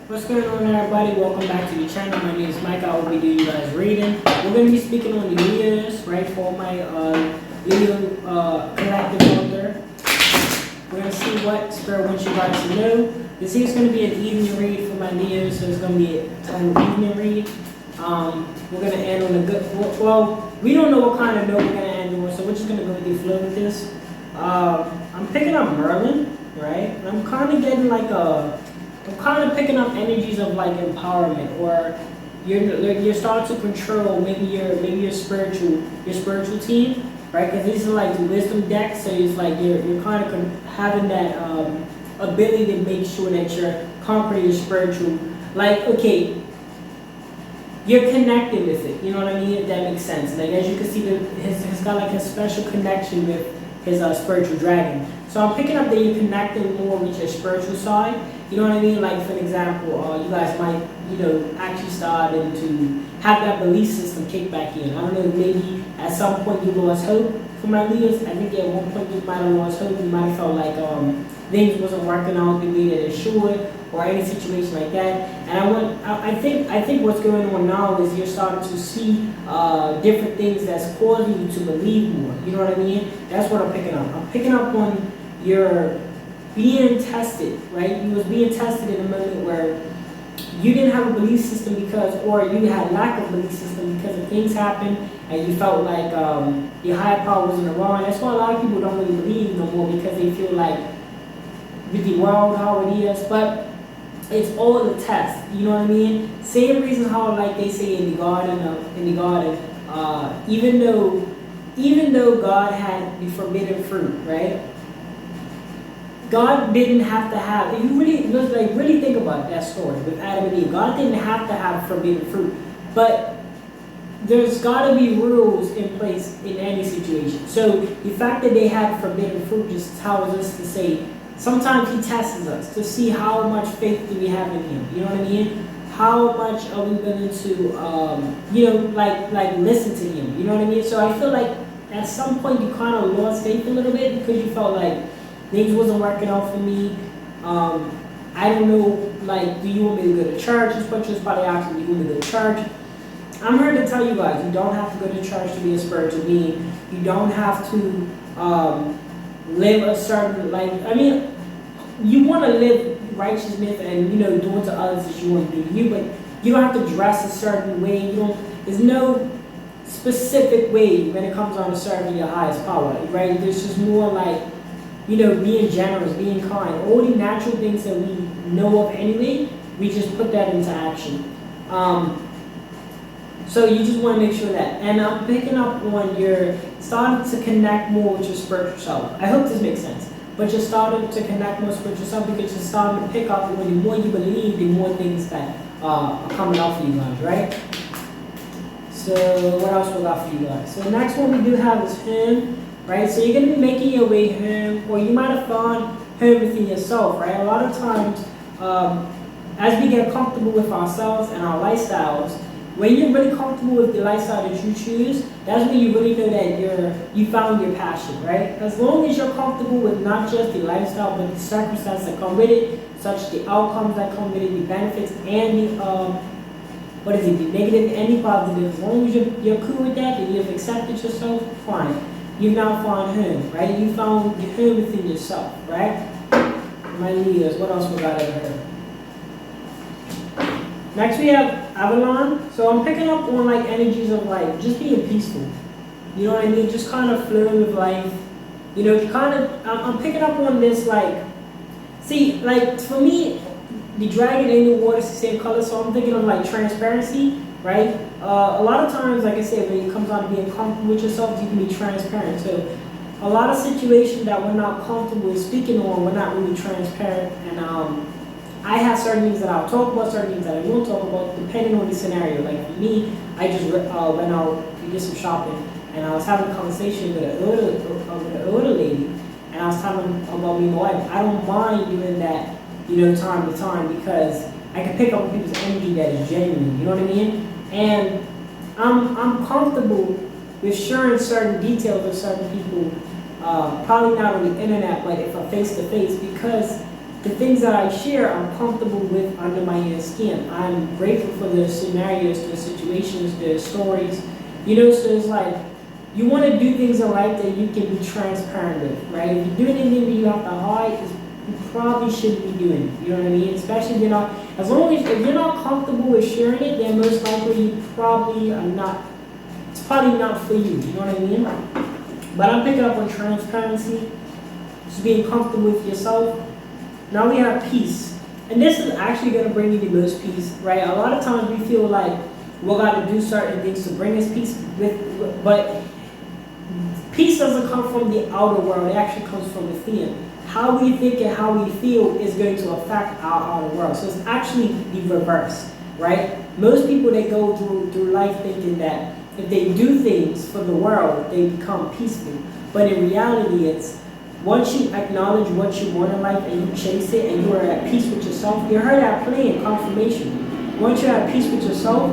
What's going on, everybody? Welcome back to the channel. My name is Mike. I will be doing you guys reading. We're going to be speaking on the Leos, right, for my Leo collective author. We're going to see what spirit wants you guys to know. This is going to be an evening read for my Leos, so it's going to be a total evening read. We're going to end on a good, well, we don't know what kind of note we're going to end on, so we're just going to go with the flow with this. I'm picking up Merlin, right? And I'm kind of getting like I'm kind of picking up energies of like empowerment, or you're starting to control maybe your spiritual team, right? Because these are like the wisdom decks, so it's like you're kind of having that ability to make sure that you're conquering your spiritual. Like, okay, you're connected with it. You know what I mean? If that makes sense. Like, as you can see, he's got like a special connection with his spiritual dragon. So I'm picking up that you're connecting more with your spiritual side. You know what I mean? Like, for example, you guys might, actually starting to have that belief system kick back in. I don't know, maybe at some point you lost hope for my Leos. I think at one point you might have lost hope. You might have felt like things wasn't working out the way that it should, or any situation like that. And I think what's going on now is you're starting to see different things that's causing you to believe more. You know what I mean? That's what I'm picking up. I'm picking up on your being tested, right? You was being tested in a moment where you didn't have a belief system or you had lack of belief system because of things happened, and you felt like your higher power was in the wrong. That's why a lot of people don't really believe no more, because they feel like with the world how it is, but it's all a test. You know what I mean? Same reason how, like they say in the garden, even though God had the forbidden fruit, right? God didn't have to have, if you really think about that story with Adam and Eve, God didn't have to have forbidden fruit, but there's got to be rules in place in any situation. So the fact that they had forbidden fruit just tells us to say, sometimes he tests us to see how much faith do we have in him. You know what I mean? How much are we willing to, like listen to him? You know what I mean? So I feel like at some point you kind of lost faith a little bit because you felt like things wasn't working out for me. I don't know, like, do you want me to go to church? This person's probably asking, do you want me to go to church? I'm here to tell you guys, you don't have to go to church to be a spiritual being. You don't have to live a certain, you want to live righteousness and, do unto others as you want to do to you, but you don't have to dress a certain way. There's no specific way when it comes on to serving your highest power, right? There's just more like, being generous, being kind, all the natural things that we know of anyway, we just put that into action. So you just want to make sure that. And I'm picking up on you're starting to connect more with your spiritual self. I hope this makes sense. But you're starting to connect more with spiritual self because you're starting to pick up, and the more you believe, the more things that are coming out for you guys, right? So what else we got for you guys? So the next one we do have is him. Right, so you're going to be making your way home, or you might have found home within yourself, right? A lot of times, as we get comfortable with ourselves and our lifestyles, when you're really comfortable with the lifestyle that you choose, that's when you really know that you found your passion, right? As long as you're comfortable with not just the lifestyle, but the circumstances that come with it, such the outcomes that come with it, the benefits, and the negative and the positive. As long as you're cool with that, and you've accepted yourself, fine. You've now found him, right? You found him within yourself, right? My Leos, what else we got over here? Next we have Avalon. So I'm picking up on like energies of like just being peaceful. You know what I mean? Just kind of flowing with life. I'm picking up on this like, see, like for me, the dragon and the water is the same color, so I'm thinking of like transparency, right? A lot of times, like I said, when it comes down to being comfortable with yourself, you can be transparent. So a lot of situations that we're not comfortable with speaking on, we're not really transparent. And I have certain things that I'll talk about, certain things that I won't talk about, depending on the scenario. Like for me, I just went out to get some shopping, and I was having a conversation with an older lady, and I was telling about me and my wife. I don't mind doing that, time to time, because I can pick up on people's energy that is genuine. You know what I mean? And I'm comfortable with sharing certain details with certain people, probably not on the internet, but if I'm face to face, because the things that I share, I'm comfortable with under my skin. I'm grateful for the scenarios, the situations, the stories. So it's like, you want to do things in life that you can be transparent with, right? If you're doing anything that you have to hide, you probably shouldn't be doing it. You know what I mean? Especially if you're not, as long as if you're not comfortable with sharing it, then most likely you probably are not. It's probably not for you. You know what I mean? But I'm picking up on transparency, just being comfortable with yourself. Now we have peace, and this is actually going to bring you the most peace, right? A lot of times we feel like we're got to do certain things to bring us peace, but peace doesn't come from the outer world. It actually comes from within. How we think and how we feel is going to affect our outer world. So it's actually the reverse, right? Most people, they go through life thinking that if they do things for the world, they become peaceful. But in reality, it's once you acknowledge what you want in life and you chase it and you are at peace with yourself, you heard that playing confirmation. Once you're at peace with yourself,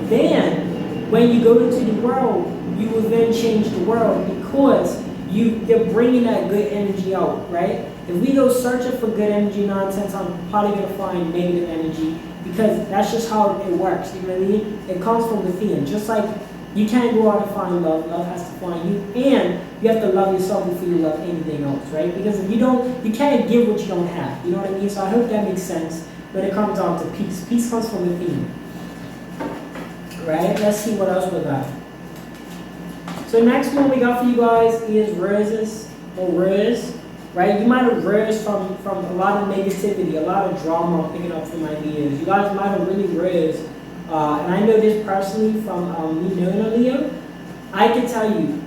then when you go into the world, you will then change the world because you're bringing that good energy out, right? If we go searching for good energy nonsense, I'm probably going to find negative energy because that's just how it works, you know what I mean? It comes from within. Just like you can't go out and find love, love has to find you, and you have to love yourself before you love anything else, right? Because if you don't, you can't give what you don't have, you know what I mean? So I hope that makes sense when it comes down to peace. Peace comes from within, right? Let's see what else we got. So next one we got for you guys is roses or Riz, right? You might have Riz from a lot of negativity, a lot of drama I'm picking up from my videos. You guys might have really Riz, and I know this personally from me knowing a Leo. I can tell you,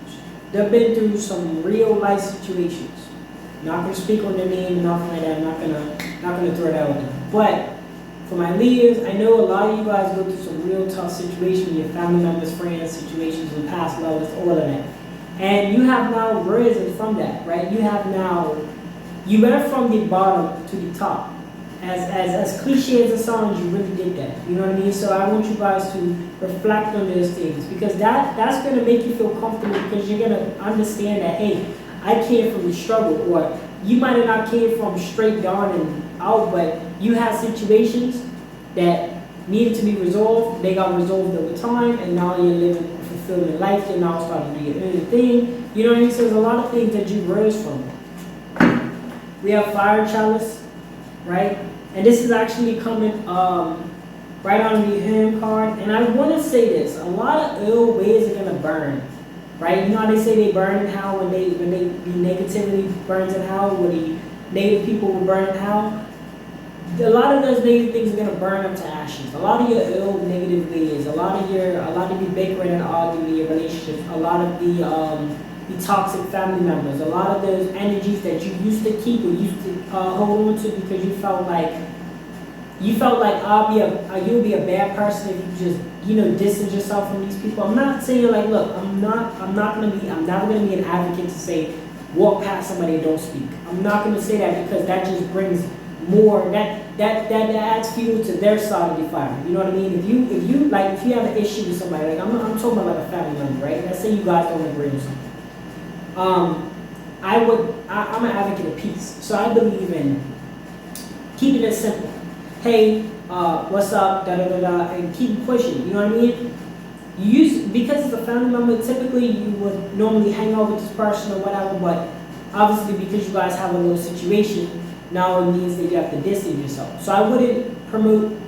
they've been through some real life situations. Not gonna speak on their name, nothing like that. I'm not gonna throw that out there. But for my Leos, I know a lot of you guys go through some real tough situations, your family members, friends, situations with past lovers, all of that. And you have now risen from that, right? You went from the bottom to the top. As cliche as it sounds, you really did that. You know what I mean? So I want you guys to reflect on those things because that's going to make you feel comfortable because you're going to understand that, hey, I came from the struggle, or you might have not came from straight down and out, but you had situations that needed to be resolved. They got resolved over time, and now you're living a fulfilling life. You're now starting to do your own thing. You know what I mean? So there's a lot of things that you rose from. We have fire chalice, right? And this is actually coming right on the home card. And I want to say this: a lot of ill ways are gonna burn. Right? You know how they say they burn in hell when the negativity burns in hell, when the negative people will burn in hell. A lot of those negative things are gonna burn up to ashes. A lot of your ill negative ways, a lot of you bickering and arguing in your relationships, a lot of the toxic family members, a lot of those energies that you used to keep or used to hold on to because you felt like you'll be a bad person if you just distance yourself from these people. I'm not saying like, look, I'm never gonna be an advocate to say walk past somebody and don't speak. I'm not gonna say that because that just brings more that adds fuel to their side of the fire. You know what I mean? If you have an issue with somebody, like I'm talking about like a family member, right? Let's say you guys don't agree with something. I'm an advocate of peace, so I believe in keeping it simple. Hey, what's up, da da da da, and keep pushing, you know what I mean? Because it's a family member, typically you would normally hang out with this person or whatever, but obviously because you guys have a little situation, now it means that you have to distance yourself. So I wouldn't promote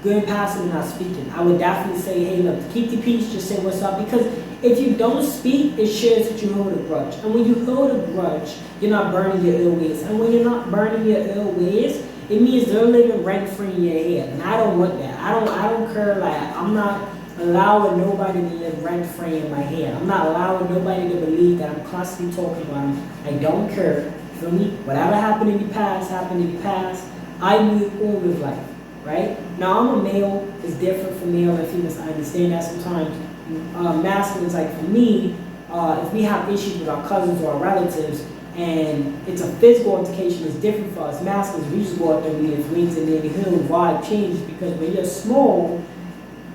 going past and not speaking. I would definitely say, hey, look, keep the peace, just say what's up, because if you don't speak, it shows that you hold a grudge. And when you hold a grudge, you're not burning your ill ways. And when you're not burning your ill ways, it means they're living rent-free in your head. And I don't want that. I don't care, like, I'm not allowing nobody to live rent-free in my head. I'm not allowing nobody to believe that I'm constantly talking about them. I don't care. Feel me? Whatever happened in the past, happened in the past. I move on with life, right? Now, I'm a male. It's different for male and females. I understand that sometimes. Masculines, like for me, if we have issues with our cousins or our relatives, and it's a physical altercation, it's different for us masculines. We just go out there and we have wings, and then the whole vibe changes because when you're small,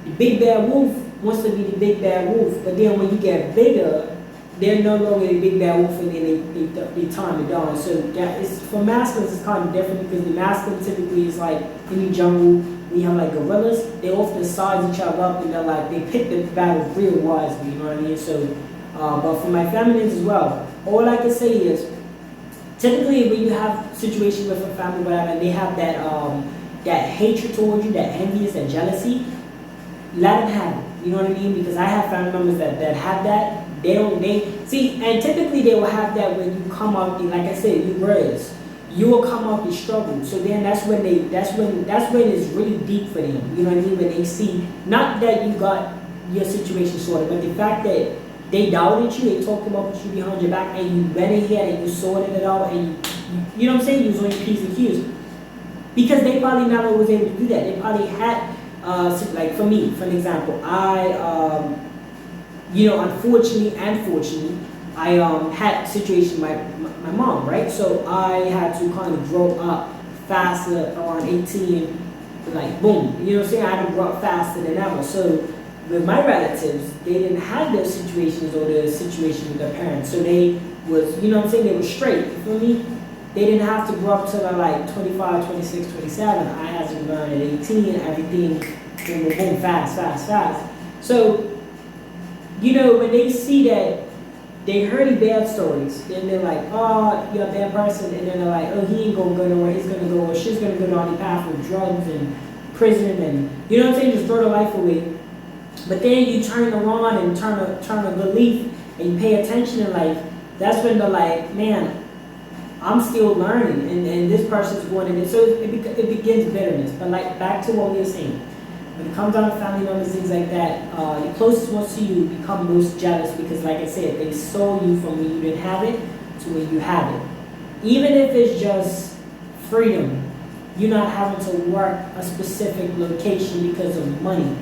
the big bad wolf wants to be the big bad wolf, but then when you get bigger, they're no longer a big bad wolf and then they time it down. So that is, for masculines it's kind of different because the masculine typically is like in the jungle. We have like gorillas, they often size each other up and they're like, they pick the battle real wisely, you know what I mean? So, but for my feminines as well, all I can say is, typically when you have situations with a family, whatever, and they have that, that hatred towards you, that envious, that jealousy, let them have it, you know what I mean? Because I have family members that have that, see, and typically they will have that when you come out, like I said, you brothers. You will come out the struggle. So then that's when it's really deep for them. You know what I mean? When they see, not that you got your situation sorted, but the fact that they doubted you, they talked about you behind your back, and you went ahead and you sorted it out, and you know what I'm saying? You was on your P's and Q's. Because they probably never was able to do that. They probably had, like for me, for an example, I, you know, unfortunately and fortunately, I had a situation with my mom, right? So I had to kind of grow up faster around 18, like boom, you know what I'm saying? I had to grow up faster than ever. So with my relatives, they didn't have those situations or the situation with their parents. So they was, you know what I'm saying? They were straight, you feel me? They didn't have to grow up till they're like 25, 26, 27. I had to learn at 18, everything, boom, boom, boom, fast. So, you know, when they see that, they heard the bad stories, then they're like, oh, you're a bad person, and then they're like, oh, he ain't gonna go nowhere, he's gonna go, or she's gonna go down the path of drugs and prison, and you know what I'm saying, just throw their life away. But then you turn around and turn a good leaf, and you pay attention in life, that's when they're like, man, I'm still learning, and this person's going in it, so it begins bitterness. But like, back to what we were saying, when it comes down to family members, things like that, the closest ones to you become most jealous because, like I said, they saw you from when you didn't have it to when you have it. Even if it's just freedom, you're not having to work a specific location because of money.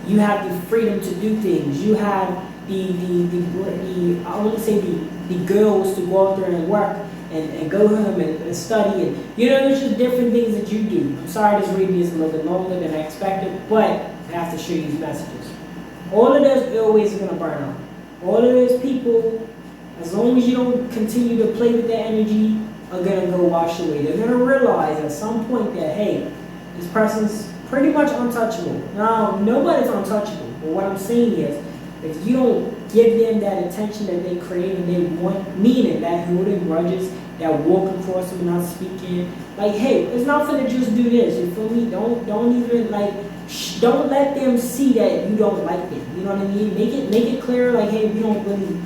You have the freedom to do things. You have I want to say the girls to go out there and work and go home and study, and you know, there's just different things that you do. I'm sorry this reading is a little bit longer than I expected, but I have to show you these messages. All of those airways are going to burn out. All of those people, as long as you don't continue to play with that energy, are going to go wash away. They're going to realize at some point that, hey, this person's pretty much untouchable. Now, nobody's untouchable, but what I'm saying is, if you don't give them that attention that they crave and they want, meaning that holding grudges, that walk across them not speaking, like, hey, it's not for to just do this, you feel me? Don't even, like, don't let them see that you don't like them, you know what I mean? Make it clear, like, hey, we don't really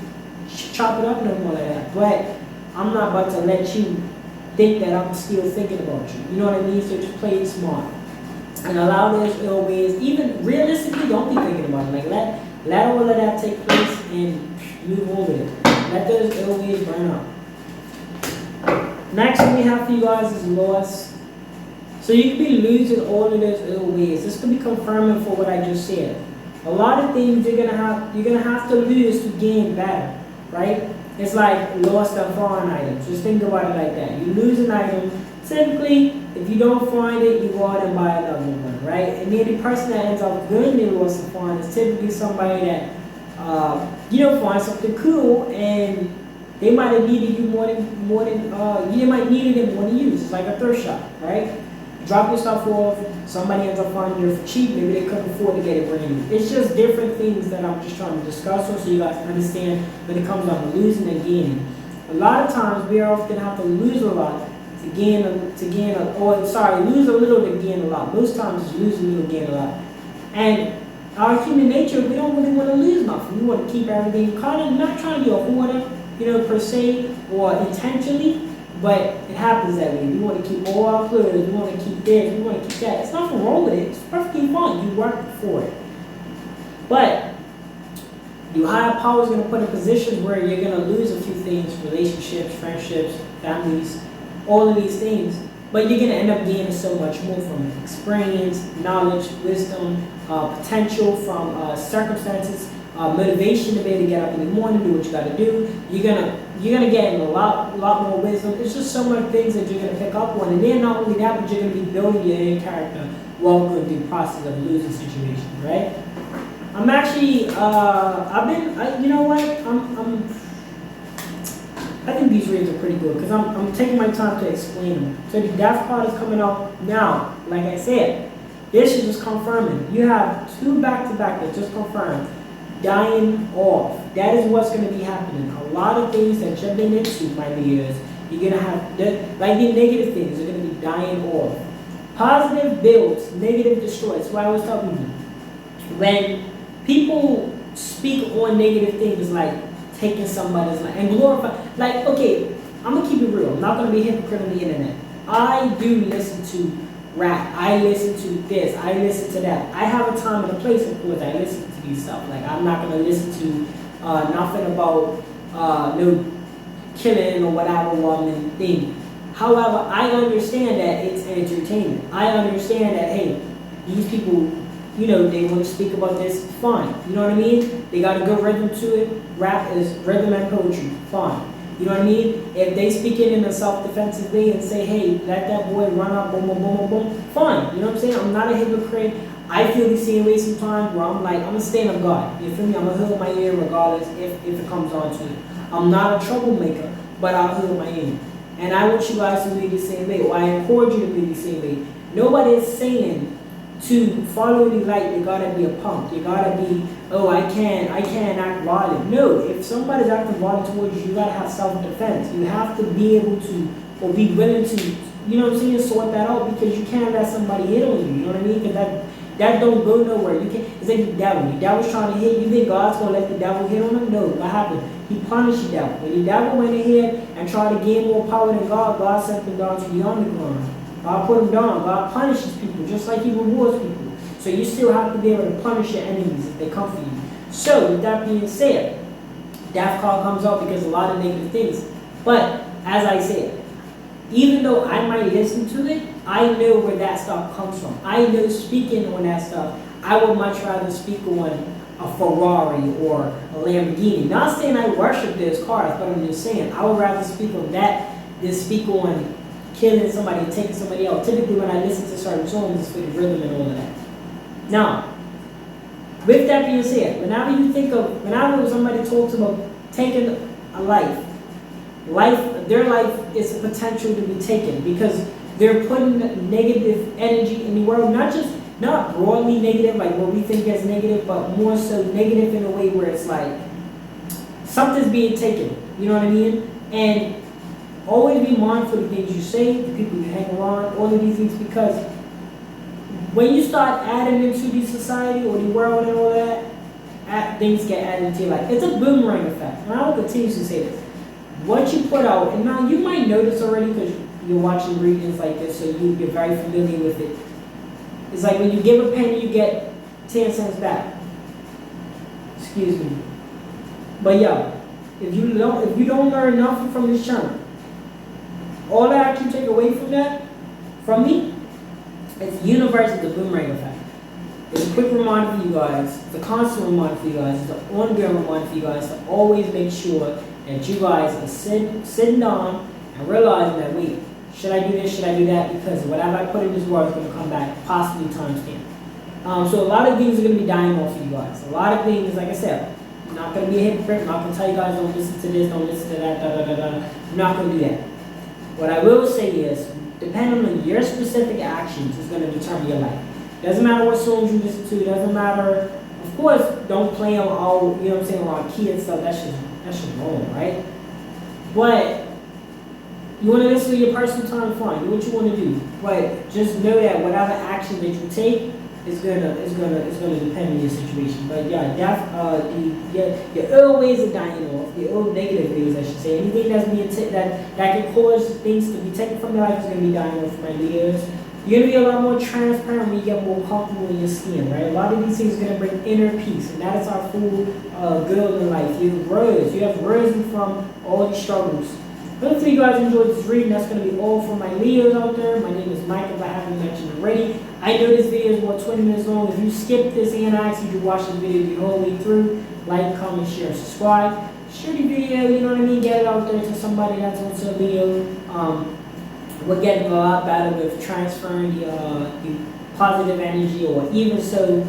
chop it up no more like that, but I'm not about to let you think that I'm still thinking about you, you know what I mean? So just play it smart. And allow those ill ways, even realistically, don't be thinking about it, like, let all of that take place and move on with it. Let those ill ways burn out. Next thing we have for you guys is loss. So you could be losing all of those ill ways. This could be confirming for what I just said. A lot of things you're gonna have to lose to gain better, right? It's like lost and foreign items. Just think about it like that. You lose an item. Typically, if you don't find it, you go out and buy another one, right? And then the person that ends up getting the lost and found is typically somebody that, you know, finds something cool, and they might have needed you more than you might needed it more than you. It's like a thrift shop, right? Drop your stuff off, somebody ends up finding it for cheap, maybe they couldn't afford to get it brand new. It's just different things that I'm just trying to discuss so you guys understand when it comes down to losing and gaining. A lot of times we often have to lose a lot lose a little to gain a lot. Most times it's lose a little, gain a lot. And our human nature, we don't really want to lose nothing. We want to keep everything, kind of not trying to be a hoarder, you know, per se, or intentionally, but it happens that way. We want to keep all our clothes, we want to keep this, we want to keep that. It's nothing wrong with it. It's perfectly fine. You work for it. But the higher power is going to put in positions where you're going to lose a few things, relationships, friendships, families, all of these things, but you're going to end up gaining so much more from it. Experience, knowledge, wisdom, potential from circumstances, motivation to be able to get up in the morning, do what you got to do. You're gonna get a lot more wisdom. It's just so many things that you're gonna pick up on, and then not only that, but you're gonna be building your own character while going through the process of losing situations, right? I'm actually, you know what? I think these reads are pretty good because I'm taking my time to explain them. So the death card is coming out now. Like I said, this is just confirming. You have two back-to-back that just confirmed dying off. That is what's going to be happening. A lot of things that you've been into, my leaders, you're going to have, like the negative things are going to be dying off. Positive builds, negative destroys. That's what I was telling you. When people speak on negative things like taking somebody's life and glorify, like, okay, I'm gonna keep it real. I'm not gonna be a hypocrite on the internet. I do listen to rap. I listen to this. I listen to that. I have a time and a place, of course. I listen to these stuff. Like, I'm not gonna listen to nothing about no killing or whatever woman thing. However, I understand that it's entertainment. I understand that, hey, these people, you know, they want to speak about this, fine. You know what I mean? They got a good rhythm to it. Rap is rhythm and poetry, fine. You know what I mean? If they speak it in a self-defensive way and say, hey, let that boy run up, boom, boom, boom, boom, boom, fine. You know what I'm saying? I'm not a hypocrite. I feel the same way sometimes where I'm like, I'm a stand of God. You feel me? I'm going to heal my ear regardless if it comes on to it. I'm not a troublemaker, but I'll heal my ear. And I want you guys to be the same way, or I encourage you to be the same way. Nobody is saying to follow the light, you gotta be a punk. You gotta be, oh, I can't act violent. No, if somebody's acting violent towards you, you gotta have self-defense. You have to be able to, or be willing to, you know what I'm saying, sort that out, because you can't let somebody hit on you. You know what I mean? Because that don't go nowhere. You can't. It's like the devil. The devil's trying to hit you. You think God's gonna let the devil hit on him? No. What happened? He punished the devil. When the devil went ahead and tried to gain more power than God, God sent him down to the underground. God put him down. God punishes people just like he rewards people. So you still have to be able to punish your enemies if they come for you. So with that being said, death card comes out because a lot of negative things. But as I said, even though I might listen to it, I know where that stuff comes from. I know speaking on that stuff, I would much rather speak on a Ferrari or a Lamborghini. Not saying I worship those cars, but I'm just saying I would rather speak on that than speak on killing somebody and taking somebody out. Typically when I listen to certain songs, it's for the rhythm and all of that. Now, with that being said, whenever somebody talks about taking a life, their life is a potential to be taken because they're putting negative energy in the world, not broadly negative like what we think as negative, but more so negative in a way where it's like something's being taken. You know what I mean? And always be mindful of the things you say, the people you hang around, all of these things, because when you start adding into the society or the world and all that, things get added into your life. It's a boomerang effect. And I will continue to say this. What you put out, and now you might know this already because you're watching readings like this, so you're very familiar with it. It's like when you give a penny, you get 10 cents back. Excuse me. But yeah, if you don't learn nothing from this channel, all that I can take away from me, it's the universe is the boomerang effect. It's a quick reminder for you guys, it's a constant reminder for you guys, it's an ongoing reminder for you guys to always make sure that you guys are sitting down and realizing that, wait, should I do this, should I do that? Because whatever I put in this world is going to come back, possibly times 10. So a lot of things are going to be dying off for you guys. A lot of things, like I said, I'm not going to be a hypocrite. I'm not going to tell you guys, don't listen to this, don't listen to that, I'm not going to do that. What I will say is, depending on your specific actions, is going to determine your life. Doesn't matter what songs you listen to, doesn't matter. Of course, don't play them all, you know what I'm saying, around key and stuff. That's just wrong, right? But you want to listen to your personal time, fine. Do what you want to do. But just know that whatever action that you take is gonna depend on your situation. But yeah, your ill ways are dying off. Your ill negative ways, I should say. Anything that's being that can cause things to be taken from your life is gonna be dying off, my leaders. You're gonna be a lot more transparent when you get more comfortable in your skin, right? A lot of these things are gonna bring inner peace, and that is our full goal in life. You have risen from all these struggles. Hopefully you guys enjoyed this reading. That's going to be all for my Leos out there. My name is Mike, if I haven't mentioned already. I know this video is about 20 minutes long. If you skip this and I ask you to watch this video the whole way through, like, comment, share, subscribe. Share the video, you know what I mean? Get it out there to somebody that's also a Leo. We're getting a lot better with transferring the positive energy, or even so,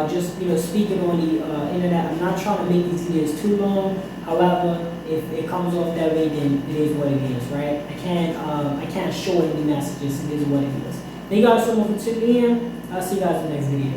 just speaking on the internet. I'm not trying to make these videos too long. However, if it comes off that way, then it is what it is, right? I can't shorten the messages. It is what it is. Thank you guys so much for tuning in. I'll see you guys in the next video.